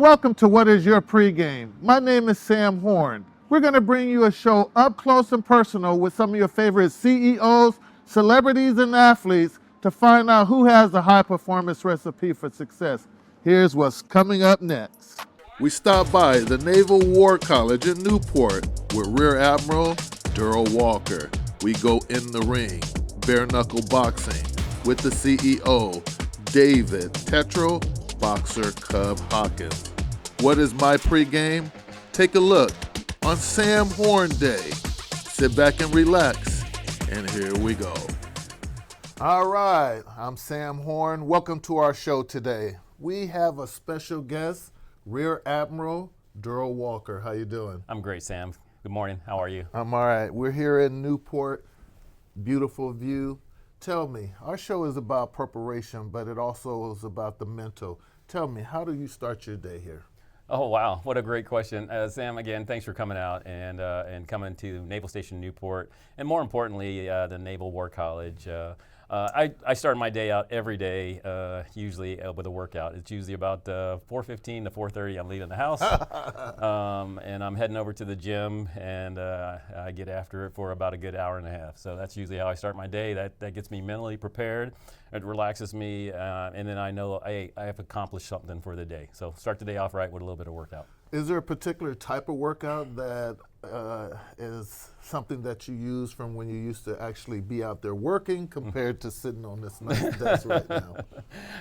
welcome to What Is Your Pregame? My name is Sam Horn. We're going to bring you a show up close and personal with some of your favorite CEOs, celebrities, and athletes to find out who has the high-performance recipe for success. Here's what's coming up next. We stop by the Naval War College in Newport with Rear Admiral Daryl Walker. We go in the ring, bare-knuckle boxing, with the CEO, David Tetral, Boxer Cub Hawkins. What is my pregame? Take a look on Sam Horn Day. Sit back and relax, and here we go. All right, I'm Sam Horn. Welcome to our show today. We have a special guest, Rear Admiral Daryl Walker. How you doing? I'm great, Sam. Good morning. How are you? I'm all right. We're here in Newport. Beautiful view. Tell me, our show is about preparation, but it also is about the mental. Tell me, how do you start your day here? Oh, wow. What a great question. Sam, again, thanks for coming out and coming to Naval Station Newport, and more importantly, the Naval War College. I start my day out every day, usually with a workout. It's usually about 4:15 to 4:30. I'm leaving the house, and I'm heading over to the gym, and I get after it for about a good hour and a half. So that's usually how I start my day. That gets me mentally prepared. It relaxes me, and then I know I have accomplished something for the day. So start the day off right with a little bit of workout. Is there a particular type of workout that is something that you use from when you used to actually be out there working compared to sitting on this nice desk right now?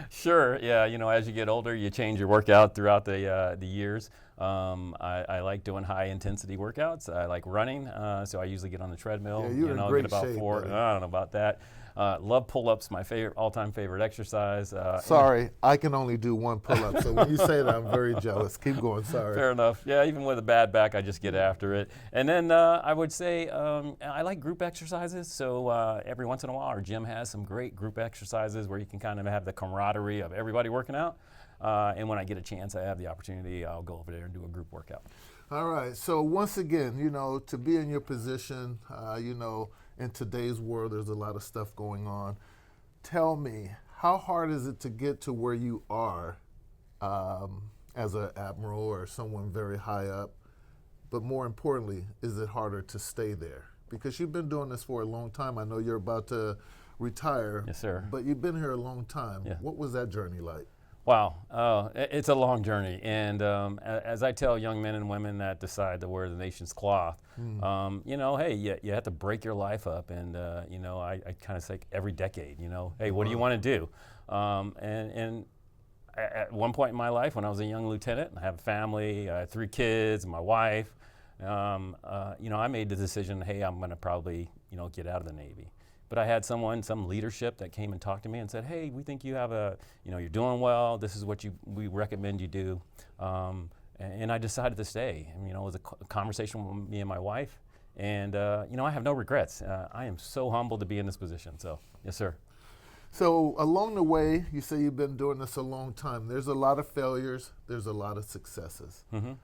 Sure, yeah. You know, as you get older, you change your workout throughout the years. I like doing high intensity workouts. I like running, so I usually get on the treadmill. Yeah, you're in great get about shape, four. buddy. I don't know about that. Love pull-ups, my all-time favorite exercise. Sorry, I can only do one pull-up, so when you say that, I'm very jealous. Keep going, sorry. Fair enough. Yeah, even with a bad back, I just get after it. And then I would say I like group exercises, so every once in a while our gym has some great group exercises where you can kind of have the camaraderie of everybody working out. And when I get a chance, I have the opportunity, I'll go over there and do a group workout. All right, so once again, to be in your position, in today's world, there's a lot of stuff going on. Tell me, how hard is it to get to where you are as an admiral or someone very high up? But more importantly, is it harder to stay there? Because you've been doing this for a long time. I know you're about to retire. Yes, sir. But you've been here a long time. Yeah. What was that journey like? Wow, it's a long journey, and as I tell young men and women that decide to wear the nation's cloth, hey, you have to break your life up, and I kind of say every decade, hey, what do you want to do? And at one point in my life, when I was a young lieutenant, I have a family, I had 3 kids, my wife, I made the decision, hey, I'm going to probably get out of the Navy. But I had some leadership that came and talked to me and said, hey, we think you have you're doing well. This is what we recommend you do. And I decided to stay. And, it was a conversation with me and my wife. And, I have no regrets. I am so humbled to be in this position. So, yes, sir. So along the way, you say you've been doing this a long time. There's a lot of failures. There's a lot of successes. Mm-hmm.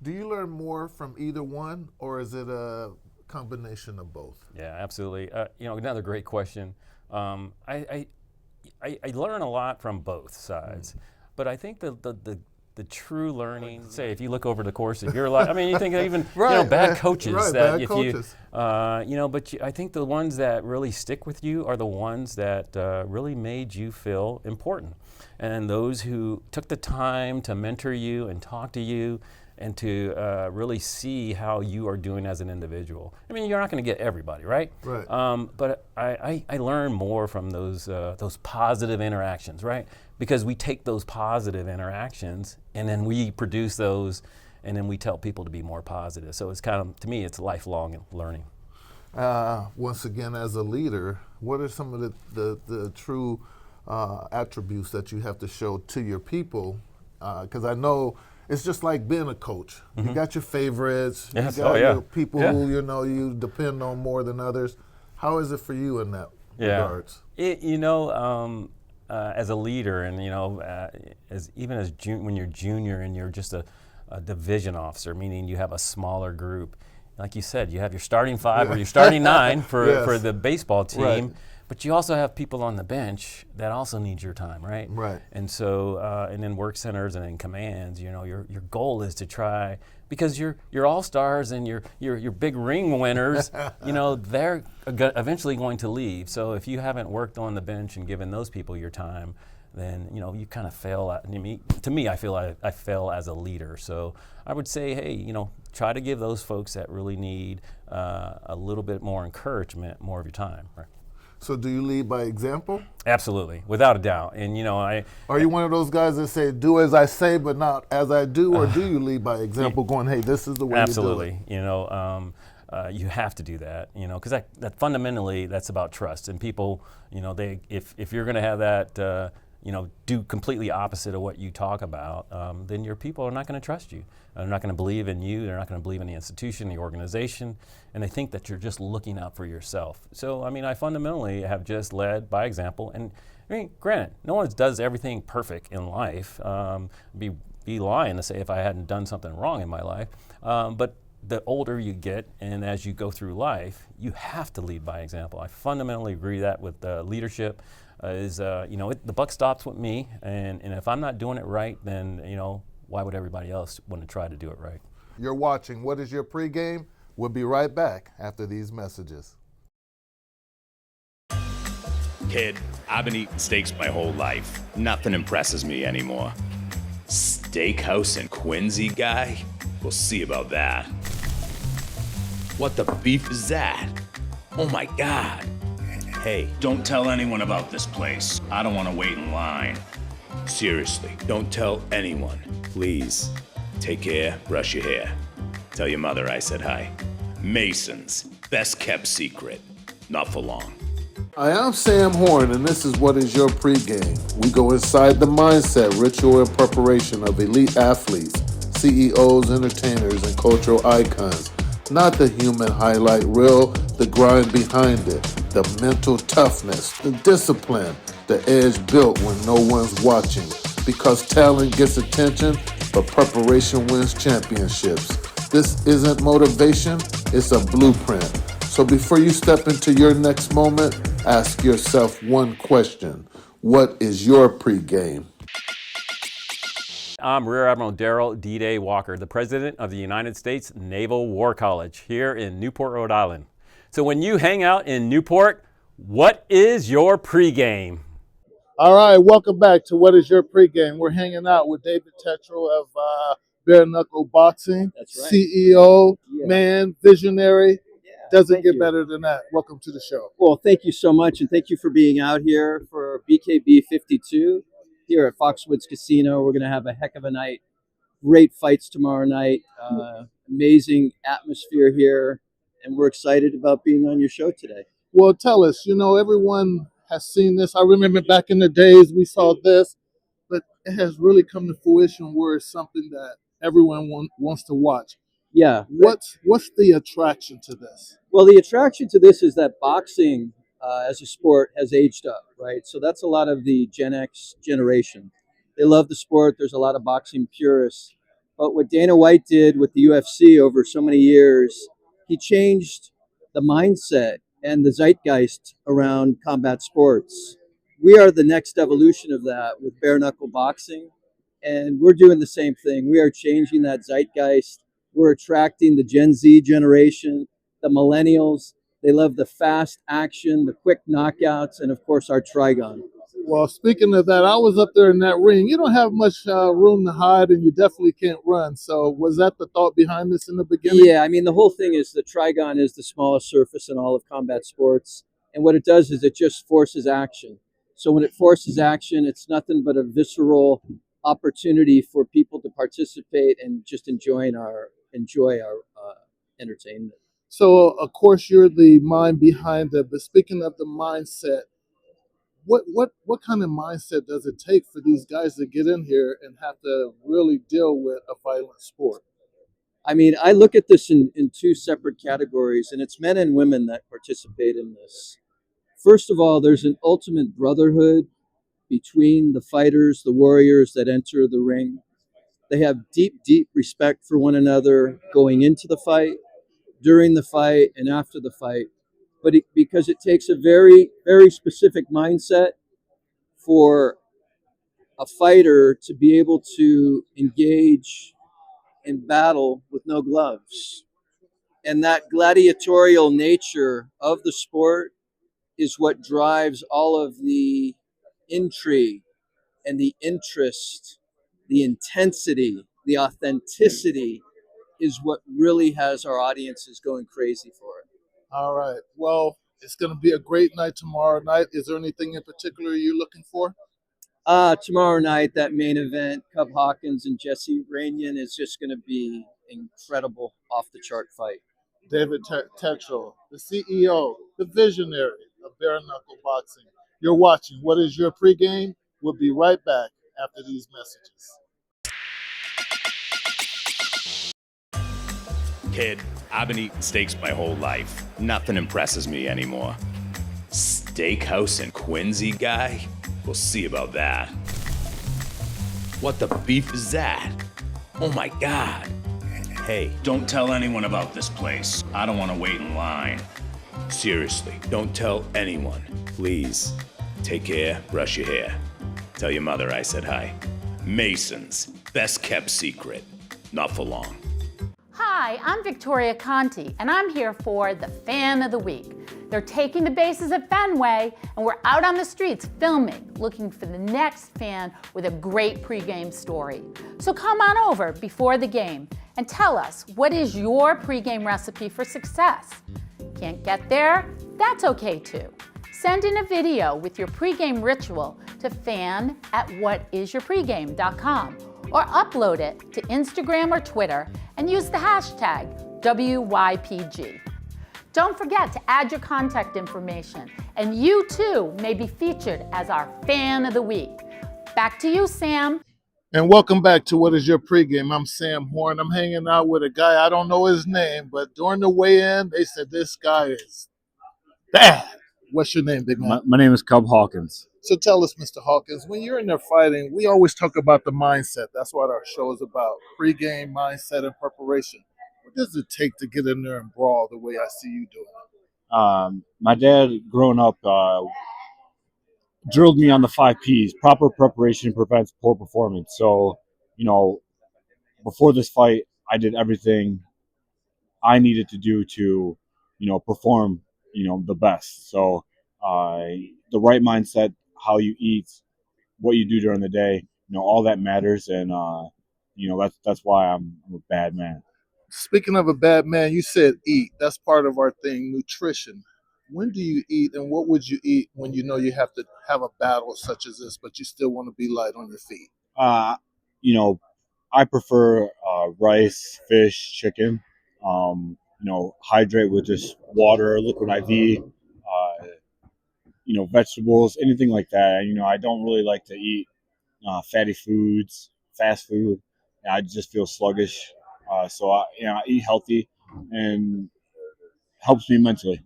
Do you learn more from either one, or is it a combination of both? Yeah, absolutely. Another great question. I learn a lot from both sides, but I think the true learning, say if you look over the course of your life, you think even bad coaches I think the ones that really stick with you are the ones that really made you feel important, and those who took the time to mentor you and talk to you and to really see how you are doing as an individual. You're not going to get everybody, right? Right. But I learn more from those positive interactions, right? Because we take those positive interactions and then we produce those, and then we tell people to be more positive. So it's to me, it's lifelong learning. Once again, as a leader, what are some of the true attributes that you have to show to your people? Because I know it's just like being a coach. Mm-hmm. You got your favorites. Yes. You got your people who you depend on more than others. How is it for you in that regards? As a leader, and when you're junior and you're just a division officer, meaning you have a smaller group. Like you said, you have your starting 5 or your starting 9 for the baseball team. Right. but you also have people on the bench that also need your time, right? Right. And so, and in work centers and in commands, your goal is to try, because your all stars and your big ring winners, they're eventually going to leave. So if you haven't worked on the bench and given those people your time, then you kind of fail. To me, I feel I fail as a leader. So I would say, hey, try to give those folks that really need a little bit more encouragement, more of your time. Right? So do you lead by example? Absolutely, without a doubt. And Are you one of those guys that say, do as I say, but not as I do? Or do you lead by example, going, hey, this is the way absolutely. you do it? You have to do that, because that fundamentally, that's about trust. And people, if you're going to have that, do completely opposite of what you talk about, then your people are not going to trust you. They're not going to believe in you. They're not going to believe in the institution, the organization, and they think that you're just looking out for yourself. So, I fundamentally have just led by example. And granted, no one does everything perfect in life. Be lying to say if I hadn't done something wrong in my life. But the older you get, and as you go through life, you have to lead by example. I fundamentally agree that with leadership. The buck stops with me, and if I'm not doing it right, then why would everybody else want to try to do it right? You're watching What Is Your Pregame? We'll be right back after these messages. Kid, I've been eating steaks my whole life. Nothing impresses me anymore. Steakhouse in Quincy, guy? We'll see about that. What the beef is that? Oh my God. Hey, don't tell anyone about this place. I don't want to wait in line. Seriously, don't tell anyone. Please. Take care, brush your hair. Tell your mother I said hi. Mason's, best kept secret. Not for long. Hi, I'm Sam Horn, and this is What Is Your Pregame. We go inside the mindset, ritual, and preparation of elite athletes, CEOs, entertainers, and cultural icons. Not the human highlight reel, the grind behind it, the mental toughness, the discipline, the edge built when no one's watching. Because talent gets attention, but preparation wins championships. This isn't motivation, it's a blueprint. So before you step into your next moment, ask yourself one question. What is your pregame? I'm Rear Admiral Daryl D-Day Walker, the president of the United States Naval War College here in Newport, Rhode Island. So when you hang out in Newport, what is your pregame? All right, welcome back to What Is Your Pregame. We're hanging out with David Tetral of Bare Knuckle Boxing. That's right. CEO, man, visionary. Doesn't get you. better than that. Welcome to the show. Well, thank you so much, and thank you for being out here for BKB 52 here at Foxwoods Casino. We're going to have a heck of a night. Great fights tomorrow night. Amazing atmosphere here, and we're excited about being on your show today. Well, tell us, everyone has seen this. I remember back in the days we saw this, but it has really come to fruition where it's something that everyone wants to watch. Yeah. What's the attraction to this? Well, the attraction to this is that boxing as a sport has aged up, right? So that's a lot of the Gen X generation. They love the sport. There's a lot of boxing purists. But what Dana White did with the UFC over so many years, he changed the mindset and the zeitgeist around combat sports. We are the next evolution of that with bare knuckle boxing, and we're doing the same thing. We are changing that zeitgeist. We're attracting the Gen Z generation, the millennials. They love the fast action, the quick knockouts, and of course our Trigon. Well, speaking of that, I was up there in that ring. You don't have much room to hide, and you definitely can't run. So was that the thought behind this in the beginning? Yeah, I mean, the whole thing is the Trigon is the smallest surface in all of combat sports. And what it does is it just forces action. So when it forces action, it's nothing but a visceral opportunity for people to participate and just enjoy our entertainment. So, of course, you're the mind behind it. But speaking of the mindset, what kind of mindset does it take for these guys to get in here and have to really deal with a violent sport? I mean, I look at this in two separate categories, and it's men and women that participate in this. First of all, there's an ultimate brotherhood between the fighters, the warriors that enter the ring. They have deep, deep respect for one another going into the fight, during the fight, and after the fight. but because it takes a very, very specific mindset for a fighter to be able to engage in battle with no gloves. And that gladiatorial nature of the sport is what drives all of the intrigue and the interest, the intensity, the authenticity is what really has our audiences going crazy for it. All right. Well, it's going to be a great night tomorrow night. Is there anything in particular you're looking for? Tomorrow night, that main event, Cub Hawkins and Jesse Rainian, is just going to be incredible, off the chart fight. David Tetrell, the CEO, the visionary of bare knuckle boxing. You're watching What Is Your Pregame? We'll be right back after these messages. Kid, I've been eating steaks my whole life. Nothing impresses me anymore. Steakhouse in Quincy guy? We'll see about that. What the beef is that? Oh my God. Hey, don't tell anyone about this place. I don't want to wait in line. Seriously, don't tell anyone. Please. Take care, brush your hair. Tell your mother I said hi. Mason's, best kept secret. Not for long. Hi, I'm Victoria Conti, and I'm here for the Fan of the Week. They're taking the bases at Fenway, and we're out on the streets filming, looking for the next fan with a great pregame story. So come on over before the game and tell us, what is your pregame recipe for success? Can't get there? That's okay too. Send in a video with your pregame ritual to fan@whatisyourpregame.com or upload it to Instagram or Twitter and use the hashtag WYPG. Don't forget to add your contact information, and you too may be featured as our Fan of the Week. Back to you, Sam. And welcome back to What Is Your Pregame? I'm Sam Horn. I'm hanging out with a guy, I don't know his name, but during the weigh-in, they said this guy is bad. What's your name, big man? My name is Cub Hawkins. So tell us, Mr. Hawkins, when you're in there fighting, we always talk about the mindset. That's what our show is about, pregame mindset and preparation. What does it take to get in there and brawl the way I see you doing it? My dad, growing up, drilled me on the 5 Ps. Proper preparation prevents poor performance. So, before this fight, I did everything I needed to do to, perform, the best. So, the right mindset, how you eat, what you do during the day, all that matters. And, that's why I'm a bad man. Speaking of a bad man, you said eat. That's part of our thing, nutrition. When do you eat, and what would you eat when you know you have to have a battle such as this, but you still want to be light on your feet? I prefer rice, fish, chicken. Hydrate with just water, liquid IV, vegetables, anything like that. I don't really like to eat fatty foods, fast food. I just feel sluggish. So I eat healthy and helps me mentally.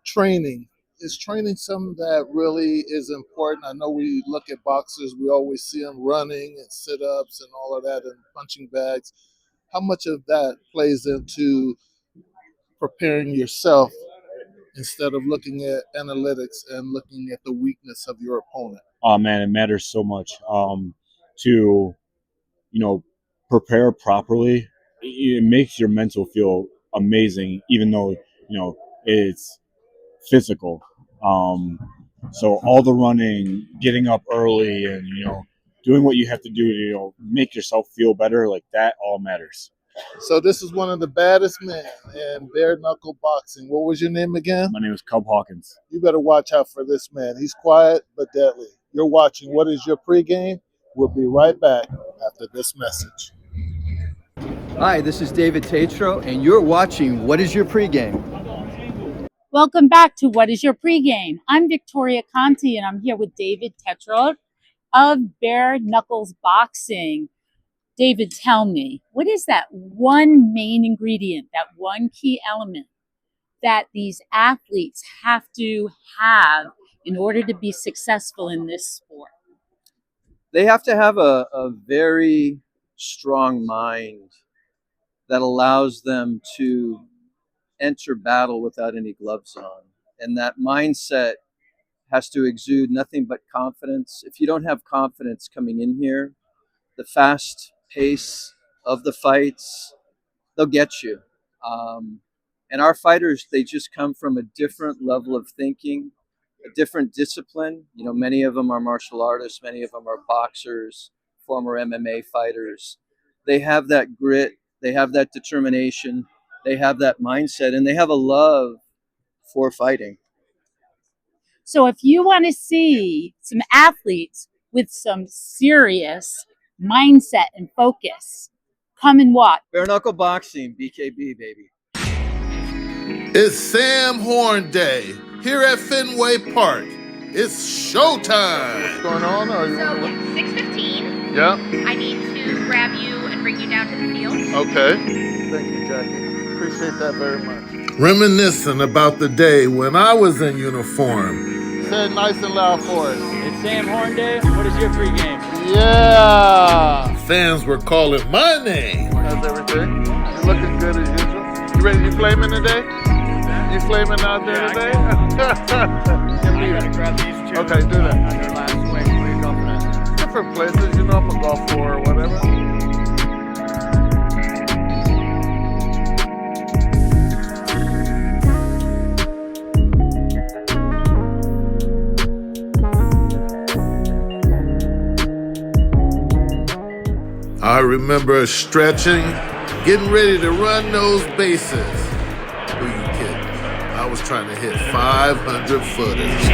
Training. Is training something that really is important? I know we look at boxers, we always see them running and sit-ups and all of that and punching bags. How much of that plays into preparing yourself instead of looking at analytics and looking at the weakness of your opponent? Oh man, it matters so much to prepare properly. It makes your mental feel amazing, even though it's physical. So all the running, getting up early, and doing what you have to do to make yourself feel better, like that all matters. So this is one of the baddest men in bare knuckle boxing. What was your name again? My name is Cub Hawkins. You better watch out for this man. He's quiet but deadly. You're watching What Is Your Pregame? We'll be right back after this message. Hi, this is David Tatro, and you're watching What Is Your Pregame? Welcome back to What Is Your Pregame? I'm Victoria Conti, and I'm here with David Tetrod of Bare Knuckles Boxing. David, tell me, what is that one main ingredient, that one key element that these athletes have to have in order to be successful in this sport? They have to have a very strong mind that allows them to enter battle without any gloves on And that mindset has to exude nothing but confidence. If you don't have confidence coming in here, the fast pace of the fights, they'll get you. And our fighters, they just come from a different level of thinking, a different discipline. You know, many of them are martial artists, many of them are boxers, former MMA fighters. They have that grit, they have that determination, they have that mindset, and they have a love for fighting. So if you want to see some athletes with some serious mindset and focus, come and watch. Bare knuckle boxing, BKB, baby. It's Sam Horn Day here at Fenway Park. It's showtime. What's going on? So, yeah, 6:15. Yeah. I need to grab you and bring you down to the field. Okay. Thank you, Jackie. Appreciate that very much. Reminiscing about the day when I was in uniform. Say it nice and loud for us. It's Sam Horn Day. What is your pregame? Yeah. Fans were calling my name. How's everything? You looking good as usual. You ready? You flaming today? You flaming out there today? I gotta grab these two. Okay, do that. On your last swing. Where you golfing at? Different places. You know I'm a golf for or whatever. I remember stretching, getting ready to run those bases. Who you kidding? I was trying to hit 500 footers.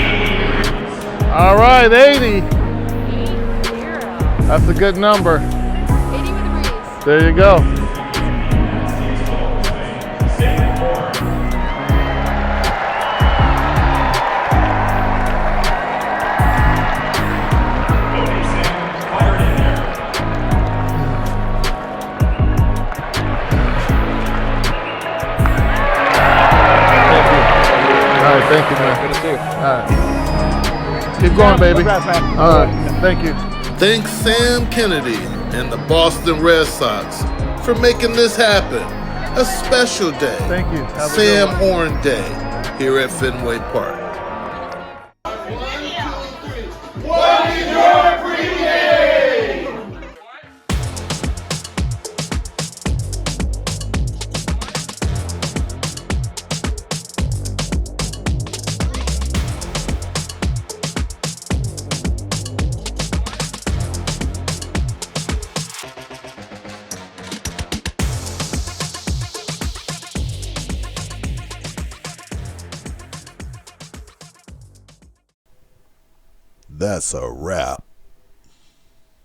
All right, 80. That's a good number. 80 with a breeze. There you go. Thank you, man. Good to see you. All right. Keep going, baby. All right. Thank you. Thanks, Sam Kennedy and the Boston Red Sox for making this happen. A special day. Thank you. Sam Horn Day here at Fenway Park. That's a wrap.